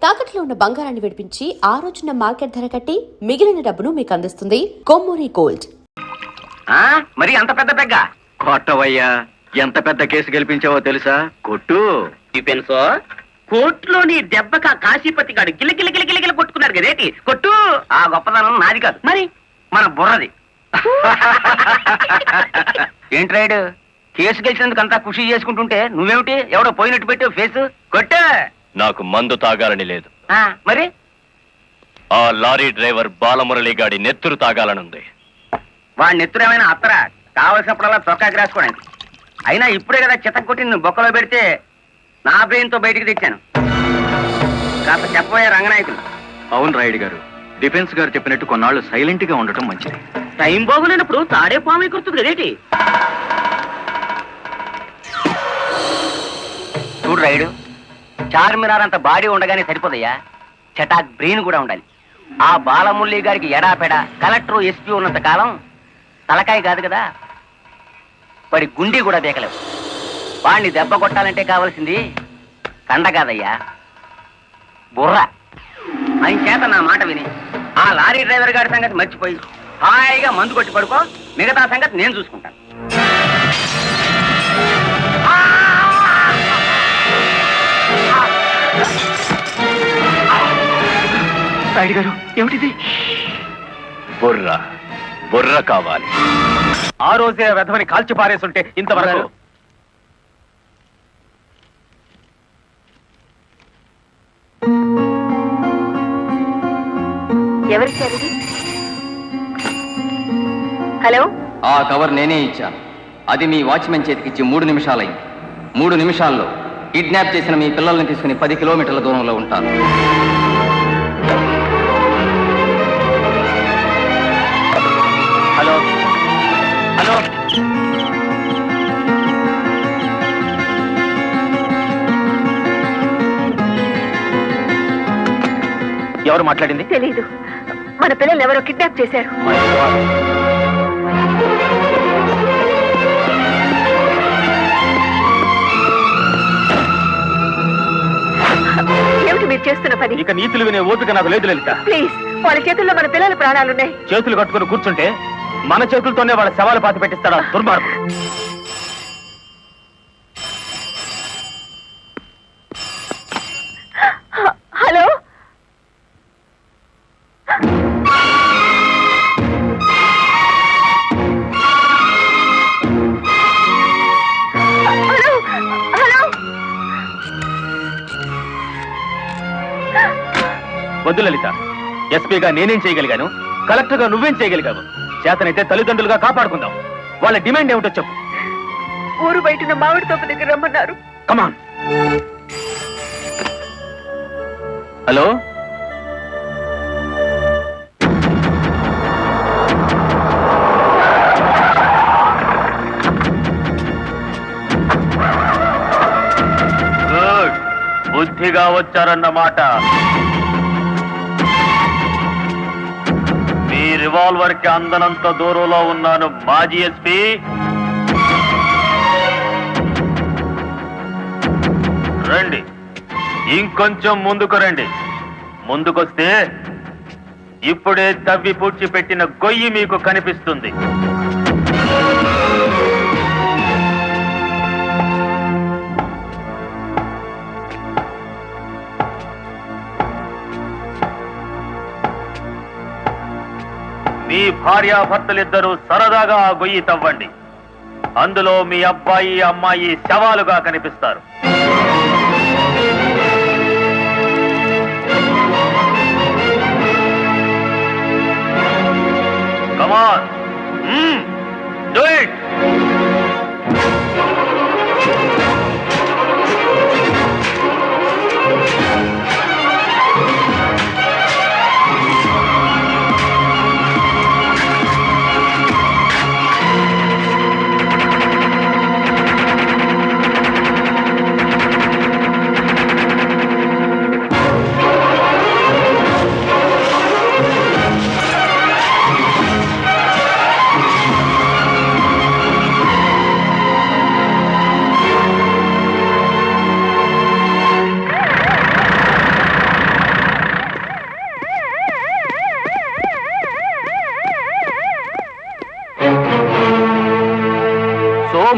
తాకట్లో ఉన్న బంగారాన్ని విడిపించి ఆ రోజున మార్కెట్ ధర కట్టి మిగిలిన డబ్బును మీకు అందిస్తుంది కొమ్మూరి గోల్డ్. మరి అంత పెద్ద పెగ్గ కొట్టవయ్యా. ఎంత పెద్ద కేసు గెలిపించావో తెలుసా? కొట్టు. డిఫెన్సో కోర్టులోని దెబ్బక కాశీపతి గాడు గిలగిల కొట్టుకున్నారు కదేటి. కొట్టు. ఆ గొప్పతనం నాది కాదు, మరి మన బుర్రది. ఏంటి రైడ్, కేసు గెలిచినందుకు అంతా ఖుషి చేసుకుంటుంటే నువ్వేమిటి ఎవడో పోయినట్టు పెట్టావు ఫేస్? కొట్టు. నాకు మందు తాగాలని లేదు, మరి ఆ లారీ డ్రైవర్ బాలమురళి గాడి నెత్తురు తాగాలనుంది. వాడి నెత్తురేమైనా అత్తరా? కావలసినప్పుడల్లా చొక్కాకి రాసుకోవడానికి. అయినా ఇప్పుడే కదా చిత్తం కొట్టి నువ్వు బొక్కలో పెడితే నా బ్రెయిన్ తో బయటికి తెచ్చాను. కాస్త చెప్పబోయే రంగనాయకులు. అవును రాయుడు గారు, డిఫెన్స్ గారు చెప్పినట్టు కొన్నాళ్ళు సైలెంట్ గా ఉండటం మంచిది. టైం బాగులేనప్పుడు తాడే పాము కుడుతుంది కదేటి. చూడు రాయుడు, చార్మినార్ అంత బాడీ ఉండగానే సరిపోదయ్యా, చటాక్ బ్రెయిన్ కూడా ఉండాలి. ఆ బాలమురళి గారికి ఎడాపెడ కలెక్టర్ ఎస్పీ ఉన్నంత కాలం తలకాయ కాదు కదా, వాడి గుండీ కూడా బేకలేవు. వాడిని దెబ్బ కొట్టాలంటే కావాల్సింది కండ కాదయ్యా, బుర్ర. ఆయన చేత నా మాట విని ఆ లారీ డ్రైవర్ గారి సంగతి మర్చిపోయి హాయిగా మందు కొట్టి పడుకో. మిగతా సంగతి నేను చూసుకుంటాను. రాయుడు గారు, ఏమిటిది? బుర్ర బుర్ర కావాలి. ఆ రోజే వెధవని కాల్చి పారేస్తుంటే ఇంతవరకు. ఎవరిచ్చారు? హలో, ఆ కవర్ నేనే ఇచ్చాను. అది మీ వాచ్మెన్ చేతికిచ్చి 3 నిమిషాలైంది. 3 నిమిషాల్లో కిడ్నాప్ చేసిన మీ పిల్లల్ని తీసుకుని 10 కిలోమీటర్ల దూరంలో ఉంటాను. హలో హలో, ఎవరు మాట్లాడింది? తెలీదు. మన పిల్లల్ని ఎవరో కిడ్నాప్ చేశారు. ఏమిటి మీరు చేస్తున్న పని? ఇక నీతులు వినే ఓపిక నాకు లేదు లలిత. ప్లీజ్, వాళ్ళ చేతుల్లో మన పిల్లల ప్రాణాలున్నాయి. చేతులు కట్టుకుని కూర్చుంటే మన చేతులతోనే వాళ్ళ శవాలు పాతి పెట్టిస్తాడా దుర్మార్గుడు. Hello, hello, hello. వద్దు లలిత, ఎస్పీగా నేనేం చేయగలిగాను, కలెక్టర్ గా నువ్వేం చేయగలిగావు? చేతనైతే తల్లిదండ్రులుగా కాపాడుకుందాం. వాళ్ళ డిమాండ్ ఏమిటో చెప్పు. ఊరు బయటన మామిడి తోట దగ్గర రమ్మన్నారు. కమాన్. హలో, బుద్ధిగా వచ్చారన్నమాట. మీ రివాల్వర్ కి అందనంత దూరంలో ఉన్నాను మాజీ ఎస్పీ. రండి, ఇంకొంచెం ముందుకు రండి. ముందుకొస్తే ఇప్పుడే తవ్వి పూడ్చిపెట్టిన గొయ్యి మీకు కనిపిస్తుంది. మీ భార్యాభర్తలిద్దరూ సరదాగా ఆ గొయ్యి తవ్వండి. అందులో మీ అబ్బాయి అమ్మాయి శవాలుగా కనిపిస్తారు. కమాన్, డూ ఇట్.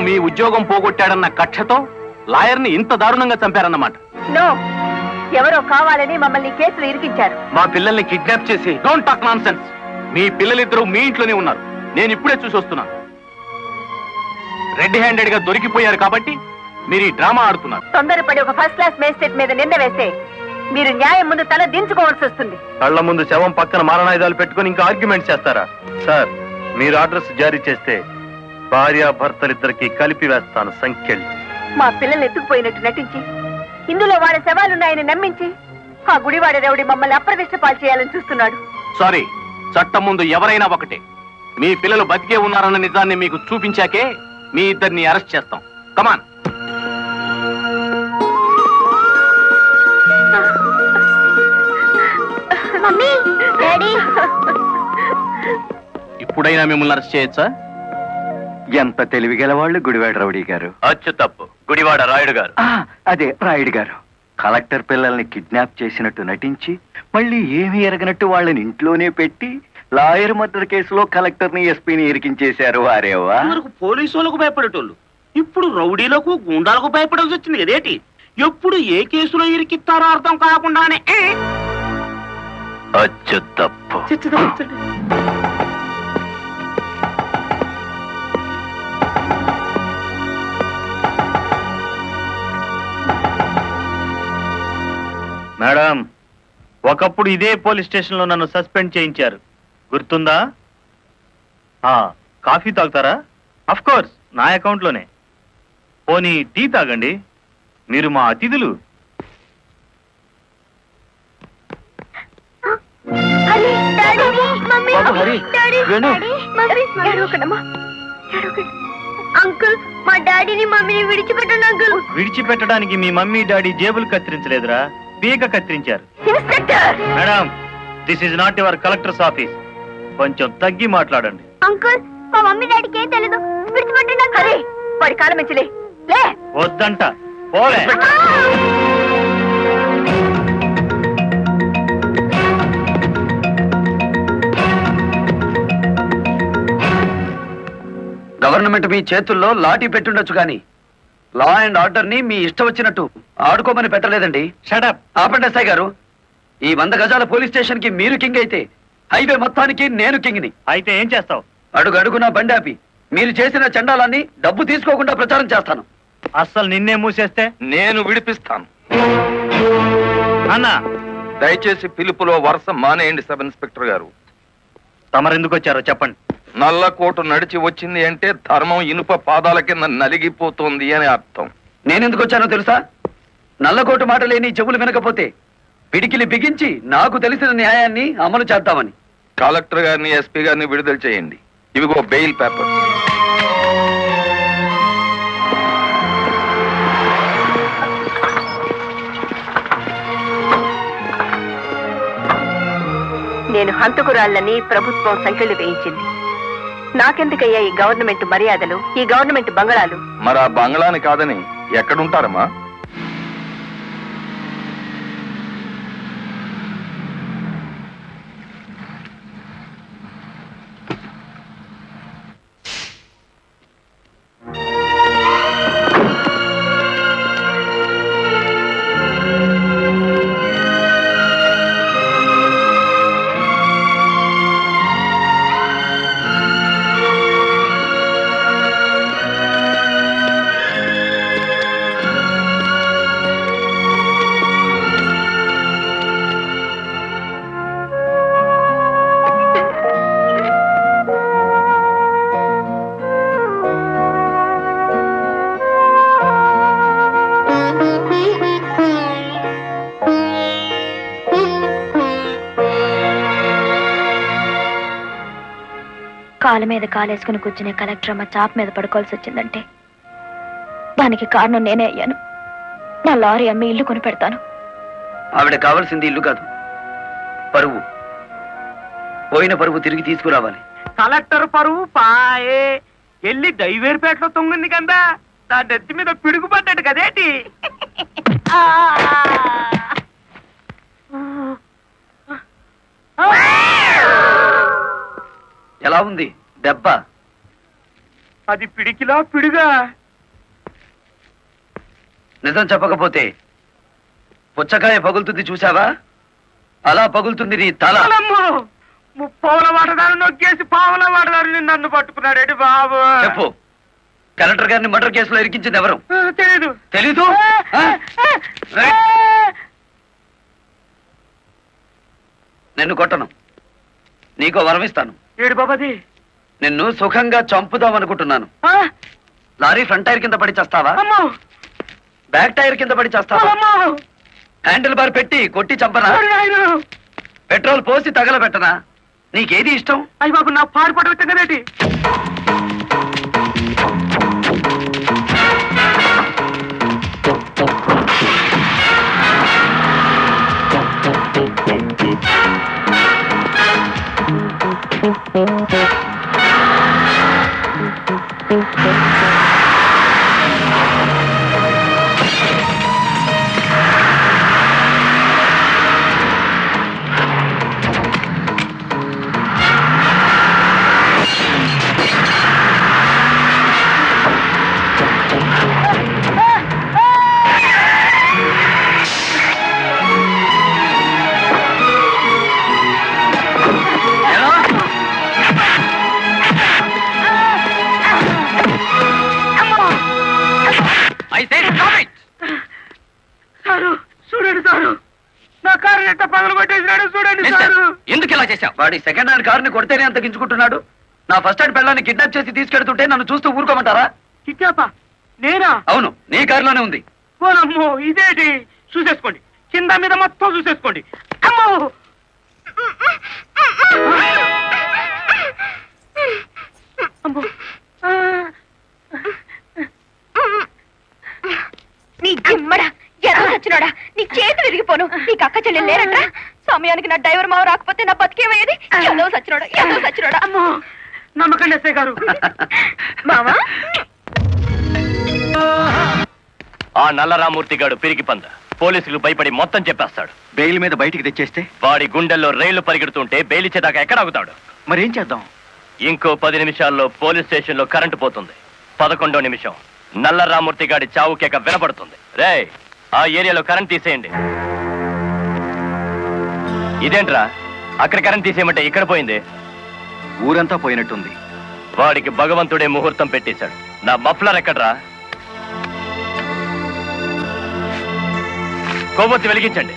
మీ ఉద్యోగం పోగొట్టాడన్న కక్షతో లాయర్ని ఇంత దారుణంగా చంపారన్నమాట. నో, ఎవరో కావాలని మమ్మల్ని కేసులు ఇరికించారు. మా పిల్లల్ని కిడ్నాప్ చేసి డోంట్ టాక్ నాన్సెన్స్. మీ పిల్లలిద్దరూ మీ ఇంట్లోనే ఉన్నారు. నేను ఇప్పుడే చూసి వస్తున్నాను. రెడ్ హ్యాండెడ్ గా దొరికిపోయారు కాబట్టి మీరు ఈ డ్రామా ఆడుతున్నారు. తొందరపడి ఒక ఫస్ట్ క్లాస్ మేజిస్ట్రేట్ మీద నింద వేస్తే మీరు న్యాయం ముందు తల దించుకోవాల్సి వస్తుంది. కళ్ల ముందు శవం పక్కన మారణాయుధాలు పెట్టుకుని ఇంకా ఆర్గ్యుమెంట్ చేస్తారా? సార్, మీరు ఆర్డర్స్ జారీ చేస్తే భార్యాభర్తలిద్దరికి కలిపి వేస్తాను సంఖ్యలు. మా పిల్లల్ని ఎత్తుకుపోయినట్టు నటించి ఇందులో వాళ్ళ శవాలున్నాయని నమ్మించి ఆ గుడివాడ రౌడి మమ్మల్ని అప్రదిష్ట పాలు చేయాలని చూస్తున్నాడు. సారీ, చట్టం ముందు ఎవరైనా ఒకటే. మీ పిల్లలు బతికే ఉన్నారన్న నిజాన్ని మీకు చూపించాకే మీ ఇద్దరిని అరెస్ట్ చేస్తాం. కమాన్. Mummy, daddy. ఇప్పుడైనా మిమ్మల్ని అరెస్ట్ చేయొచ్చా? ఎంత తెలివిగల వాళ్ళు గుడివాడ రౌడీ గారు. అచ్చు తప్పు, గుడివాడ రాయుడు గారు. అదే రాయుడు గారు. కలెక్టర్ పిల్లల్ని కిడ్నాప్ చేసినట్టు నటించి మళ్ళీ ఏమీ ఎరగనట్టు వాళ్ళని ఇంట్లోనే పెట్టి లాయర్ మర్డర్ కేసులో కలెక్టర్ ని ఎస్పీని ఇరికించేశారు. వారేవా పోలీసు వాళ్ళకు భయపడేటోళ్ళు ఇప్పుడు రౌడీలకు గుండాలకు భయపడాల్సి వచ్చింది కదేటి. ఎప్పుడు ఏ కేసులో ఇరికిస్తారో అర్థం కాకుండానే అచ్చు తప్పు. మేడం, ఒకప్పుడు ఇదే పోలీస్ స్టేషన్ లో నన్ను సస్పెండ్ చేయించారు, గుర్తుందా? కాఫీ తాగుతారా? అఫ్ కోర్స్, నా అకౌంట్ లోనే. పోనీ టీ తాగండి, మీరు మా అతిథులు. అంకుల్, మా డాడీని మమ్మీని విడిచిపెట్టండి అంకుల్. విడిచిపెట్టడానికి మీ మమ్మీ డాడీ జేబులు కత్తిరించలేదురా, పీక కత్తిరించారు. Madam, this is not your collector's office. కొంచెం తగ్గి మాట్లాడండి. అంకుల్, మా మమ్మీ డాడీకి ఏం తెలీదు, విడిచిపెట్టండి అంకుల్. వాడి కాలం మంచిలే. లే, వద్దంట, పోలే. గవర్నమెంట్ మీ చేతుల్లో లాఠీ పెట్టుండొచ్చు కానీ లా అండ్ ఆర్డర్ ని మీ ఇష్టం వచ్చినట్టు ఆడుకోమని పెట్టలేదండి. షటప్. ఆపండి ఎస్ఐ గారు. ఈ 100 గజాల పోలీస్ స్టేషన్ కి మీరు కింగ్ అయితే హైవే మొత్తానికి నేను కింగ్ని. అయితే ఏం చేస్తావు? అడుగు అడుగున బండి ఆపి మీరు చేసిన చండాలాన్ని డబ్బు తీసుకోకుండా ప్రచారం చేస్తాను. అస్సలు నిన్నే మూసేస్తే నేను విడిపిస్తాను. అన్నా, దయచేసి పిలుపులో వరుస మానేయండి సబ్ ఇన్స్పెక్టర్ గారు. తమరెందుకు వచ్చారో చెప్పండి. నల్లకోటు నడిచి వచ్చింది అంటే ధర్మం ఇనుప పాదాల కింద నలిగిపోతుంది అని అర్థం. నేనెందుకు వచ్చానో తెలుసా? నల్లకోటు మాట లేని చెవులు వినకపోతే పిడికిలి బిగించి నాకు తెలిసిన న్యాయాన్ని అమలు చేద్దామని. కలెక్టర్ గారిని, ఎస్పీ గారిని విడుదల చేయండి. ఇవిగో బెయిల్ పేపర్. నేను హంతకురాళ్ళని ప్రభుత్వం సంఖ్యలు వేయించింది. నాకెందుకయ్యా ఈ గవర్నమెంట్ మర్యాదలు, ఈ గవర్నమెంట్ బంగళాలు? మరి ఆ బంగ్లాని కాదని ఎక్కడుంటారమ్మా? కాలు మీద కాలేసుకుని కూర్చునే కలెక్టర్ అమ్మ చాప్ మీద పడుకోవాల్సి వచ్చిందంటే దానికి కారణం నేనే అయ్యాను. నా లారీ అమ్మి ఇల్లు కొని పెడతాను. ఆవిడ కావాల్సింది ఇల్లు కాదు, పరువు. పోయిన పరువు తిరిగి తీసుకురావాలి. కలెక్టర్ పరువు పాయే ఎల్లి దైవేరుపేటలో తొంగింది కదా, నా నెత్తి మీద పిడుగుపడ్డాడు కదేటి. ఎలా ఉంది దెబ్బ? అది పిడికిలా పిడుగా నిజం చెప్పకపోతే పుచ్చకాయ పగులుతుంది చూసావా, అలా పగులుతుంది నీ తల. ముప్పావుల వాటదారు నొక్కేసి పావుల వాటదారు నన్ను పట్టుకున్నాడేంటి బాబు? చెప్పు, కలెక్టర్ గారిని మర్డర్ కేసులో ఇరికించింది ఎవరు? తెలీదు. తెలీదు? ఆ? నిన్ను కొట్టను, నీకో వరం ఇస్తాను. ఏడు బాబాది. నిన్ను సుఖంగా చంపుదాం అనుకుంటున్నాను. లారీ ఫ్రంట్ టైర్ కింద పడి చేస్తావా, బ్యాక్ టైర్ కింద పడి చేస్తావా, హ్యాండిల్ బార్ పెట్టి కొట్టి చంపనా, పెట్రోల్ పోసి తగలబెట్టనా? నీకేది ఇష్టం? అయ్యి బాబు, నా పారిపడ కదేటి. సారు చూడండి సారు, నా కారు ఎట్ట పగలు కొట్టేసినాడు చూడండి సారు. ఎందుకు ఇలా చేశావు? వాడి సెకండ్ హ్యాండ్ కారుని కొడితేనే అంత గించుకుంటున్నాడు. నా ఫస్ట్ హ్యాండ్ పెళ్ళాన్ని కిడ్నాప్ చేసి తీసుకెడుతుంటే నన్ను చూస్తూ ఊరుకోమంటారా? కిడ్నాపా? నేనా? అవును, నీ కారులోనే ఉంది. ఓనమ్మో, ఇదేంటి? చూసేసుకోండి, కింద మీద మొత్తం చూసేసుకోండి. అమ్మో, అమ్మో. నీ జిమ్మడా ఎలా వచ్చినాడా? నీ చేతులు విరిగిపోను. నీకు అక్క చెల్లెలు లేరట్రా? సమయానికి నా డ్రైవర్ మావ రాకపోతే నా బతికేమయ్యేది. ఏదో సచ్చినోడా. అమ్మో, నమ్మకండి ఎస్ఐ గారు. మావా, ఆ నల్లరామూర్తి గాడు పిరికి పంద పోలీసులు భయపడి మొత్తం చెప్పేస్తాడు. బెయిల్ మీద బయటికి తెచ్చేస్తే వాడి గుండెల్లో రైళ్లు పరిగెడుతుంటే బెయిలిచ్చేదాకా ఎక్కడ ఆగుతాడు? మరేం చేద్దాం? ఇంకో 10 నిమిషాల్లో పోలీస్ స్టేషన్ లో కరెంటు పోతుంది. 11వ నిమిషం నల్లరామూర్తి గాడి చావు కేక వినపడుతుంది. రే, ఆ ఏరియాలో కరెంట్ తీసేయండి. ఇదేంట్రా, అక్కడ కరెంట్ తీసేయమంటే ఇక్కడ పోయింది? ఊరంతా పోయినట్టుంది. వాడికి భగవంతుడే ముహూర్తం పెట్టేశాడు. నా మఫ్లర్ ఎక్కడ్రా? కొవ్వొత్తి వెలిగించండి.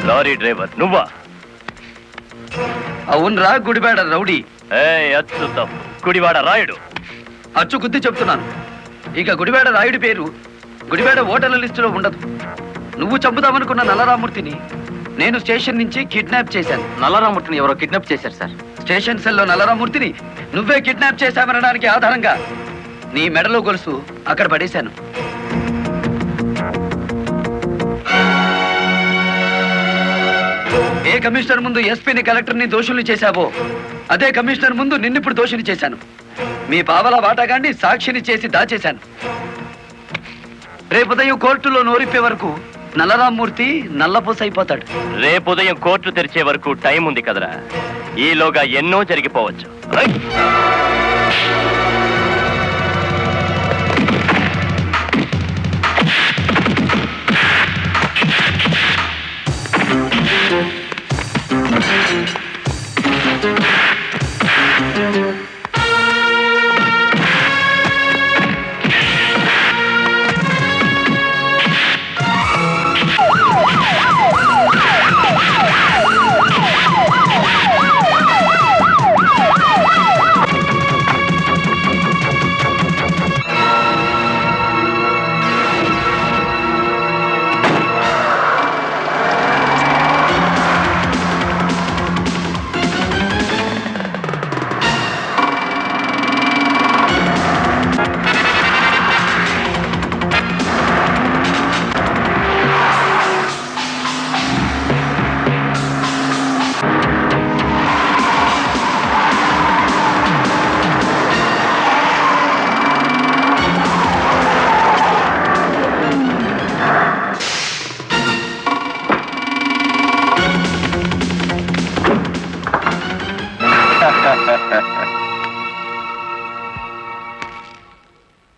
లారీ డ్రైవర్ నువ్వా? అవునరా, గుడిబేడ రౌడీ. అచ్చు తప్పు, గుడివాడ రాయుడు. అచ్చు గుద్ది చెప్తున్నాను. ఇక గుడిబేడ రాయుడి పేరు గుడిబేడ ఓటర్ల లిస్టులో ఉండదు. నువ్వు చంపుదామనుకున్న నల్లరామూర్తిని నేను స్టేషన్ నుంచి కిడ్నాప్ చేశాను. నల్లరామూర్తిని ఎవరో కిడ్నాప్ చేశారు సార్. స్టేషన్ సెల్లో నల్లరామూర్తిని నువ్వే కిడ్నాప్ చేశామనడానికి ఆధారంగా నీ మెడలో గొలుసు అక్కడ పడేశాను. ఏ కమిషనర్ ముందు ఎస్పీని కలెక్టర్ని దోషుల్ని చేశావో అదే కమిషనర్ ముందు నిన్నిప్పుడు దోషుని చేశాను. మీ పావలా వాటాగాన్ని సాక్షిని చేసి దాచేశాను. రేపు ఉదయం కోర్టులో నోరిప్పే వరకు నల్లరామూర్తి నల్లపూస అయిపోతాడు. రేపు ఉదయం కోర్టు తెరిచే వరకు టైం ఉంది కదరా, ఈలోగా ఎన్నో జరిగిపోవచ్చు.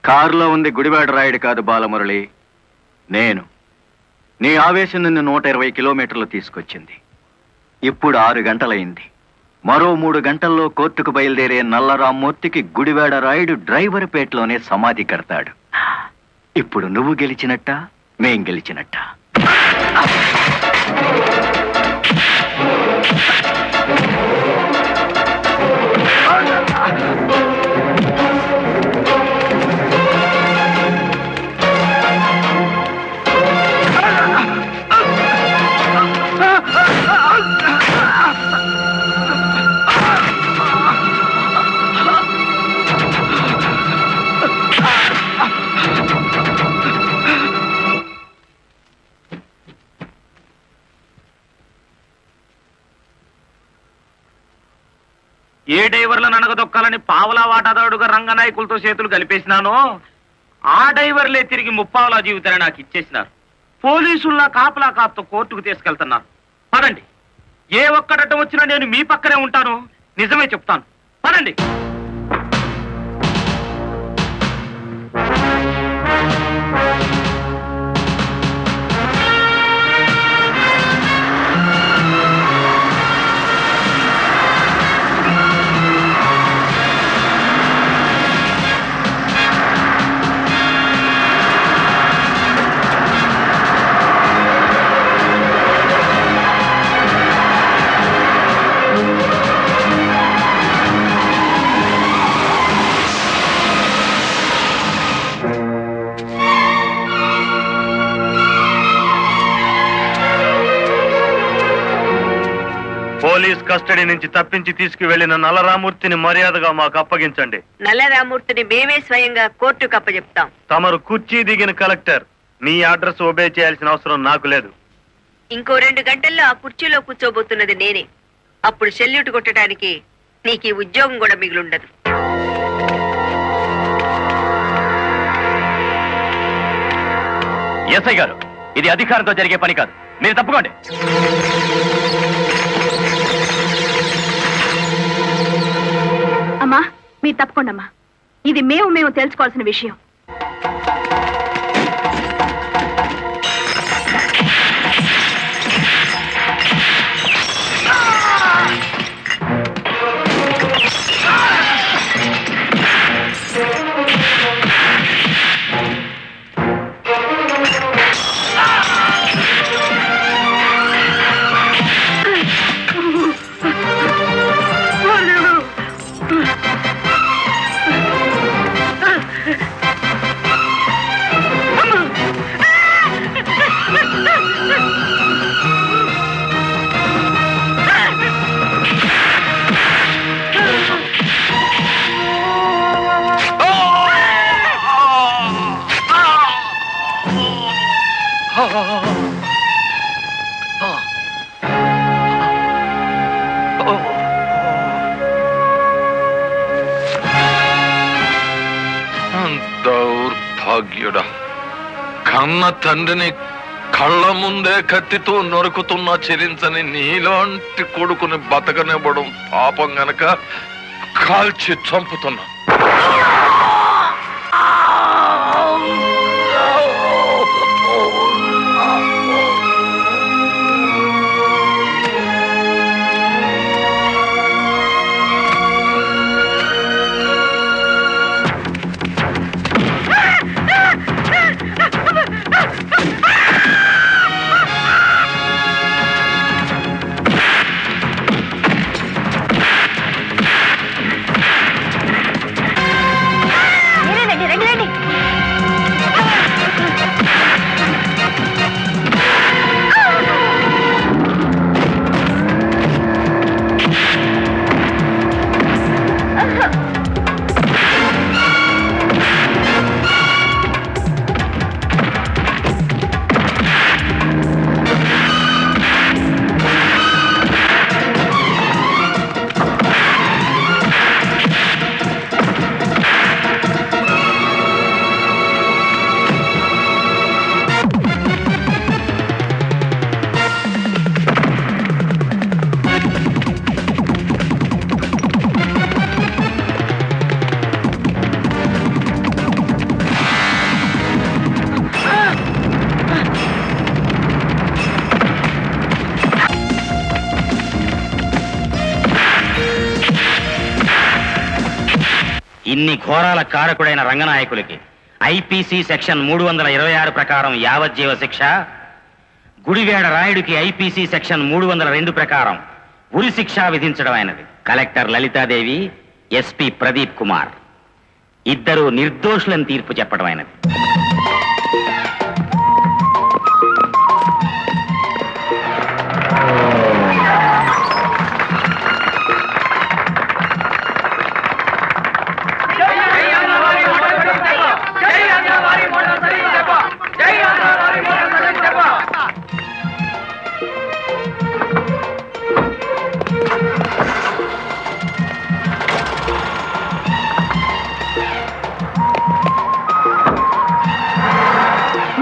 కారులో ఉంది గుడివాడ రాయుడు కాదు బాలమురళి, నేను. నీ ఆవేశం నిన్ను 120 కిలోమీటర్లు తీసుకొచ్చింది. ఇప్పుడు 6 గంటలైంది. మరో 3 గంటల్లో కోర్టుకు బయలుదేరే నల్లరామ్మూర్తికి గుడివాడ రాయుడు డ్రైవర్ పేటలోనే సమాధి కడతాడు. ఇప్పుడు నువ్వు గెలిచినట్ట, మేం గెలిచినట్ట. ఏ డైవర్లను అనగదొక్కాలని పావలా వాటాదారుడుగా రంగనాయకులతో చేతులు కలిపేసినానో ఆ డైవర్లే తిరిగి ముప్పావలా జీవితాన్ని నాకు ఇచ్చేసినారు. పోలీసుల్లా కాపలా కాపుతో కోర్టుకు తీసుకెళ్తున్నారు. పదండి, ఏ ఒక్కడటం వచ్చినా నేను మీ పక్కనే ఉంటాను. నిజమే చెప్తాను, పదండి. పోలీస్ కస్టడీ నుంచి తప్పించి తీసుకువెళ్లిన నల్లరామూర్తిని మర్యాదగా మాకు అప్పగించండి. నల్లరామూర్తిని మేమే స్వయంగా కోర్టుకు అప్పచెప్తాం. తమరు కుర్చీ దిగిన కలెక్టర్, మీ అడ్రస్ ఒబే చేయాల్సిన అవసరం నాకు లేదు. ఇంకో 2 గంటల్లో ఆ కుర్చీలో కూర్చోబోతున్నది నేనే. అప్పుడు సెల్యూట్ కొట్టడానికి నీకు ఈ ఉద్యోగం కూడా మిగులుండదు. ఎస్ఐ గారు, ఇది అధికారంతో జరిగే పని కాదు, మీరు తప్పుకోండి. అమ్మా, మీరు తప్పకుండా అమ్మా. ఇది మేము తెలుసుకోవాల్సిన విషయం. దౌర్భాగ్యుడా, కన్న తండ్రిని కళ్ళ ముందే కత్తితో నరుకుతున్నా చెరించని నీలాంటి కొడుకుని బతకనివ్వడం పాపం గనక కాల్చి చంపుతున్నా. ఇన్ని ఘోరాల కారకుడైన రంగనాయకులకి ఐపీసీ సెక్షన్ 326 ప్రకారం యావజ్జీవ శిక్ష, గుడివేడ రాయుడికి ఐపీసీ సెక్షన్ 302 ప్రకారం ఉరి శిక్ష విధించడం అయినది. కలెక్టర్ లలితాదేవి, ఎస్పీ ప్రదీప్ కుమార్ ఇద్దరు నిర్దోషులని తీర్పు చెప్పడం అయినది.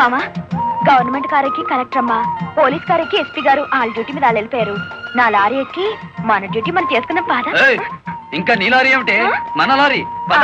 మామా, గవర్నమెంట్ కారెక్కి కలెక్టర్ అమ్మా, పోలీస్ కారెక్కి ఎస్పీ గారు వాళ్ళ డ్యూటీ మీద వాళ్ళు వెళ్ళిపోయారు. నా లారీ ఎక్కి మన డ్యూటీ మనం చేసుకున్న బాధ. ఇంకా నీ లారీ ఏమిటి? మన లారీ. పద.